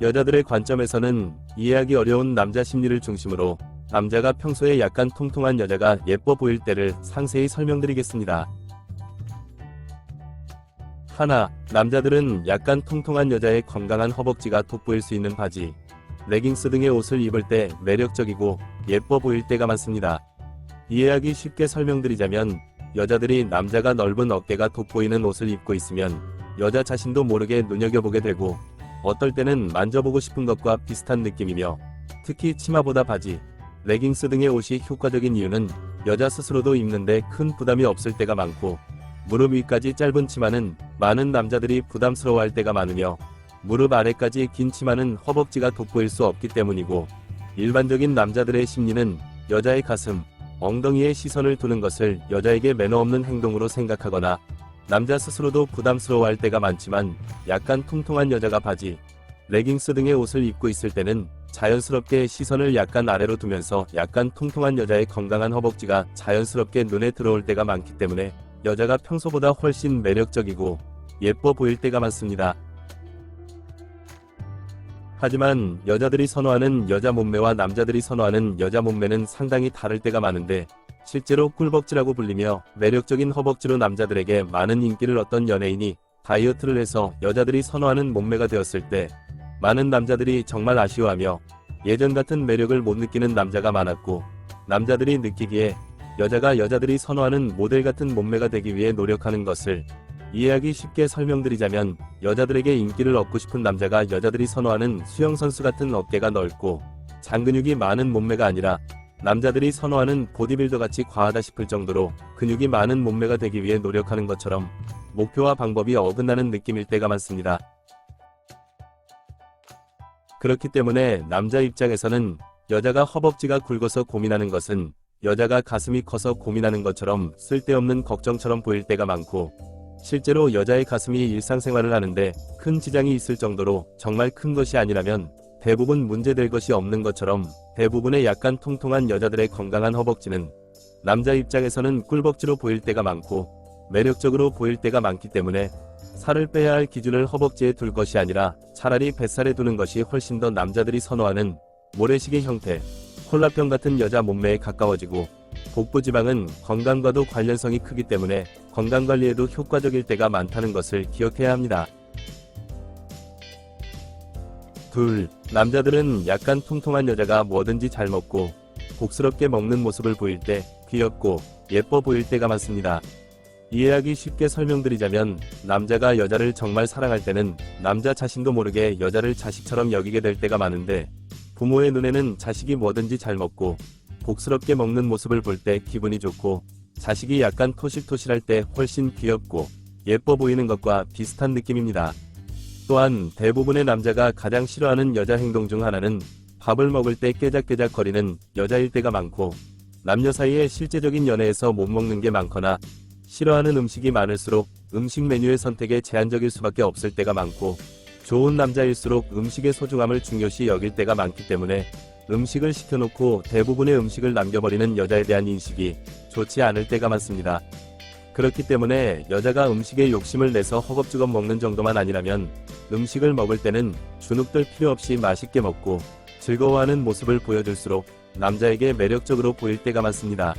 여자들의 관점에서는 이해하기 어려운 남자 심리를 중심으로 남자가 평소에 약간 통통한 여자가 예뻐 보일 때를 상세히 설명드리겠습니다. 하나, 남자들은 약간 통통한 여자의 건강한 허벅지가 돋보일 수 있는 바지, 레깅스 등의 옷을 입을 때 매력적이고 예뻐 보일 때가 많습니다. 이해하기 쉽게 설명드리자면 여자들이 남자가 넓은 어깨가 돋보이는 옷을 입고 있으면 여자 자신도 모르게 눈여겨보게 되고 어떨 때는 만져보고 싶은 것과 비슷한 느낌이며, 특히 치마보다 바지, 레깅스 등의 옷이 효과적인 이유는 여자 스스로도 입는데 큰 부담이 없을 때가 많고, 무릎 위까지 짧은 치마는 많은 남자들이 부담스러워할 때가 많으며, 무릎 아래까지 긴 치마는 허벅지가 돋보일 수 없기 때문이고, 일반적인 남자들의 심리는 여자의 가슴, 엉덩이에 시선을 두는 것을 여자에게 매너 없는 행동으로 생각하거나 남자 스스로도 부담스러워할 때가 많지만, 약간 통통한 여자가 바지, 레깅스 등의 옷을 입고 있을 때는 자연스럽게 시선을 약간 아래로 두면서 약간 통통한 여자의 건강한 허벅지가 자연스럽게 눈에 들어올 때가 많기 때문에 여자가 평소보다 훨씬 매력적이고 예뻐 보일 때가 많습니다. 하지만 여자들이 선호하는 여자 몸매와 남자들이 선호하는 여자 몸매는 상당히 다를 때가 많은데, 실제로 꿀벅지라고 불리며 매력적인 허벅지로 남자들에게 많은 인기를 얻던 연예인이 다이어트를 해서 여자들이 선호하는 몸매가 되었을 때 많은 남자들이 정말 아쉬워하며 예전 같은 매력을 못 느끼는 남자가 많았고, 남자들이 느끼기에 여자가 여자들이 선호하는 모델 같은 몸매가 되기 위해 노력하는 것을 이해하기 쉽게 설명드리자면, 여자들에게 인기를 얻고 싶은 남자가 여자들이 선호하는 수영선수 같은 어깨가 넓고 장근육이 많은 몸매가 아니라 남자들이 선호하는 보디빌더 같이 과하다 싶을 정도로 근육이 많은 몸매가 되기 위해 노력하는 것처럼 목표와 방법이 어긋나는 느낌일 때가 많습니다. 그렇기 때문에 남자 입장에서는 여자가 허벅지가 굵어서 고민하는 것은 여자가 가슴이 커서 고민하는 것처럼 쓸데없는 걱정처럼 보일 때가 많고, 실제로 여자의 가슴이 일상생활을 하는데 큰 지장이 있을 정도로 정말 큰 것이 아니라면 대부분 문제될 것이 없는 것처럼, 대부분의 약간 통통한 여자들의 건강한 허벅지는 남자 입장에서는 꿀벅지로 보일 때가 많고 매력적으로 보일 때가 많기 때문에 살을 빼야 할 기준을 허벅지에 둘 것이 아니라 차라리 뱃살에 두는 것이 훨씬 더 남자들이 선호하는 모래시계 형태, 콜라병 같은 여자 몸매에 가까워지고, 복부 지방은 건강과도 관련성이 크기 때문에 건강관리에도 효과적일 때가 많다는 것을 기억해야 합니다. 둘, 남자들은 약간 통통한 여자가 뭐든지 잘 먹고 복스럽게 먹는 모습을 보일 때 귀엽고 예뻐 보일 때가 많습니다. 이해하기 쉽게 설명드리자면, 남자가 여자를 정말 사랑할 때는 남자 자신도 모르게 여자를 자식처럼 여기게 될 때가 많은데, 부모의 눈에는 자식이 뭐든지 잘 먹고 복스럽게 먹는 모습을 볼 때 기분이 좋고, 자식이 약간 토실토실할 때 훨씬 귀엽고 예뻐 보이는 것과 비슷한 느낌입니다. 또한 대부분의 남자가 가장 싫어하는 여자 행동 중 하나는 밥을 먹을 때 깨작깨작 거리는 여자일 때가 많고, 남녀 사이에 실제적인 연애에서 못 먹는 게 많거나 싫어하는 음식이 많을수록 음식 메뉴의 선택에 제한적일 수밖에 없을 때가 많고, 좋은 남자일수록 음식의 소중함을 중요시 여길 때가 많기 때문에 음식을 시켜놓고 대부분의 음식을 남겨버리는 여자에 대한 인식이 좋지 않을 때가 많습니다. 그렇기 때문에 여자가 음식에 욕심을 내서 허겁지겁 먹는 정도만 아니라면 음식을 먹을 때는 주눅들 필요 없이 맛있게 먹고 즐거워하는 모습을 보여줄수록 남자에게 매력적으로 보일 때가 많습니다.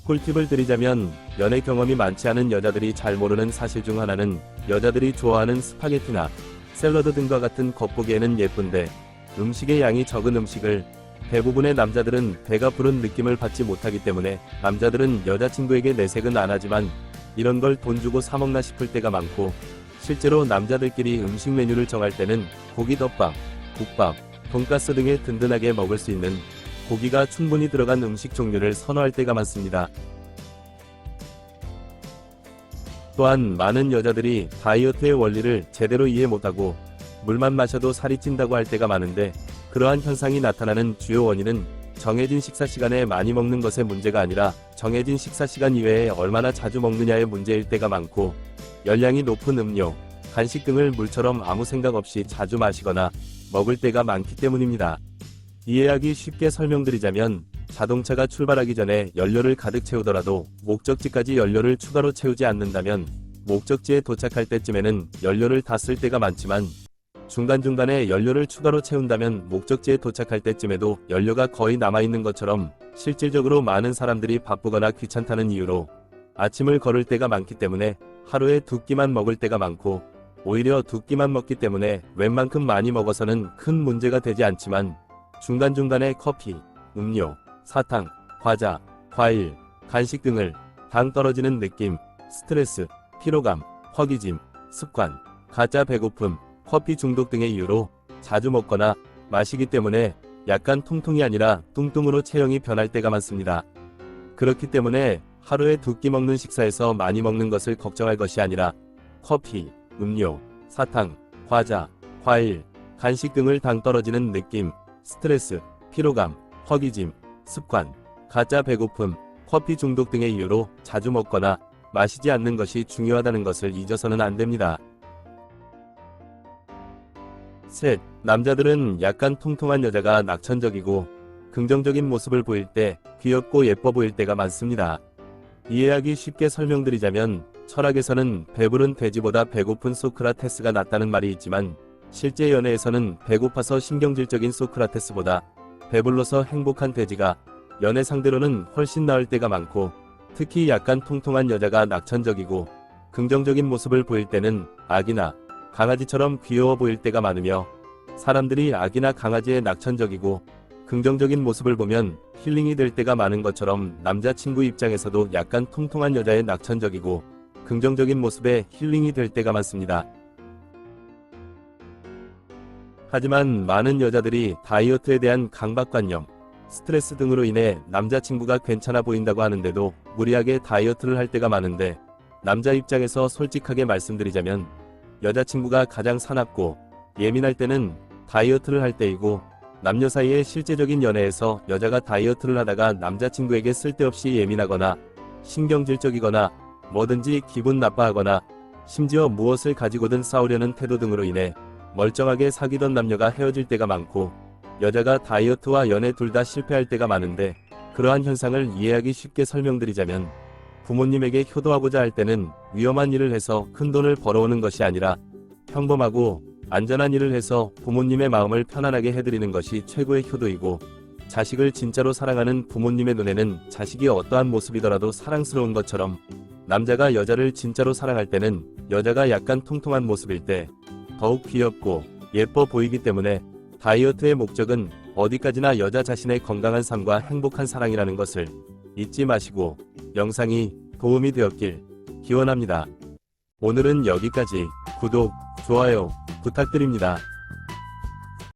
꿀팁을 드리자면, 연애 경험이 많지 않은 여자들이 잘 모르는 사실 중 하나는 여자들이 좋아하는 스파게티나 샐러드 등과 같은 겉보기에는 예쁜데 음식의 양이 적은 음식을 대부분의 남자들은 배가 부른 느낌을 받지 못하기 때문에, 남자들은 여자친구에게 내색은 안 하지만 이런 걸 돈 주고 사 먹나 싶을 때가 많고, 실제로 남자들끼리 음식 메뉴를 정할 때는 고기덮밥, 국밥, 돈가스 등의 든든하게 먹을 수 있는 고기가 충분히 들어간 음식 종류를 선호할 때가 많습니다. 또한 많은 여자들이 다이어트의 원리를 제대로 이해 못하고 물만 마셔도 살이 찐다고 할 때가 많은데, 그러한 현상이 나타나는 주요 원인은 정해진 식사 시간에 많이 먹는 것의 문제가 아니라 정해진 식사 시간 이외에 얼마나 자주 먹느냐의 문제일 때가 많고, 열량이 높은 음료, 간식 등을 물처럼 아무 생각 없이 자주 마시거나 먹을 때가 많기 때문입니다. 이해하기 쉽게 설명드리자면, 자동차가 출발하기 전에 연료를 가득 채우더라도 목적지까지 연료를 추가로 채우지 않는다면 목적지에 도착할 때쯤에는 연료를 다 쓸 때가 많지만 중간중간에 연료를 추가로 채운다면 목적지에 도착할 때쯤에도 연료가 거의 남아있는 것처럼 실질적으로 많은 사람들이 바쁘거나 귀찮다는 이유로 아침을 걸을 때가 많기 때문에 하루에 2끼만 먹을 때가 많고 오히려 2끼만 먹기 때문에 웬만큼 많이 먹어서는 큰 문제가 되지 않지만 중간중간에 커피, 음료, 사탕, 과자, 과일, 간식 등을 당 떨어지는 느낌, 스트레스, 피로감, 허기짐, 습관, 가짜 배고픔, 커피 중독 등의 이유로 자주 먹거나 마시기 때문에 약간 통통이 아니라 뚱뚱으로 체형이 변할 때가 많습니다. 그렇기 때문에 하루에 2끼 먹는 식사에서 많이 먹는 것을 걱정할 것이 아니라 커피, 음료, 사탕, 과자, 과일, 간식 등을 당 떨어지는 느낌, 스트레스, 피로감, 허기짐, 습관, 가짜 배고픔, 커피 중독 등의 이유로 자주 먹거나 마시지 않는 것이 중요하다는 것을 잊어서는 안 됩니다. 셋, 남자들은 약간 통통한 여자가 낙천적이고 긍정적인 모습을 보일 때 귀엽고 예뻐 보일 때가 많습니다. 이해하기 쉽게 설명드리자면 철학에서는 배부른 돼지보다 배고픈 소크라테스가 낫다는 말이 있지만 실제 연애에서는 배고파서 신경질적인 소크라테스보다 배불러서 행복한 돼지가 연애 상대로는 훨씬 나을 때가 많고 특히 약간 통통한 여자가 낙천적이고 긍정적인 모습을 보일 때는 아기나 강아지처럼 귀여워 보일 때가 많으며 사람들이 아기나 강아지의 낙천적이고 긍정적인 모습을 보면 힐링이 될 때가 많은 것처럼 남자친구 입장에서도 약간 통통한 여자의 낙천적이고 긍정적인 모습에 힐링이 될 때가 많습니다. 하지만 많은 여자들이 다이어트에 대한 강박관념, 스트레스 등으로 인해 남자친구가 괜찮아 보인다고 하는데도 무리하게 다이어트를 할 때가 많은데 남자 입장에서 솔직하게 말씀드리자면 여자친구가 가장 사납고 예민할 때는 다이어트를 할 때이고 남녀 사이의 실제적인 연애에서 여자가 다이어트를 하다가 남자친구에게 쓸데없이 예민하거나 신경질적이거나 뭐든지 기분 나빠하거나 심지어 무엇을 가지고든 싸우려는 태도 등으로 인해 멀쩡하게 사귀던 남녀가 헤어질 때가 많고 여자가 다이어트와 연애 둘 다 실패할 때가 많은데 그러한 현상을 이해하기 쉽게 설명드리자면 부모님에게 효도하고자 할 때는 위험한 일을 해서 큰 돈을 벌어오는 것이 아니라 평범하고 안전한 일을 해서 부모님의 마음을 편안하게 해드리는 것이 최고의 효도이고 자식을 진짜로 사랑하는 부모님의 눈에는 자식이 어떠한 모습이더라도 사랑스러운 것처럼 남자가 여자를 진짜로 사랑할 때는 여자가 약간 통통한 모습일 때 더욱 귀엽고 예뻐 보이기 때문에 다이어트의 목적은 어디까지나 여자 자신의 건강한 삶과 행복한 사랑이라는 것을 잊지 마시고 영상이 도움이 되었길 기원합니다. 오늘은 여기까지. 구독, 좋아요 부탁드립니다.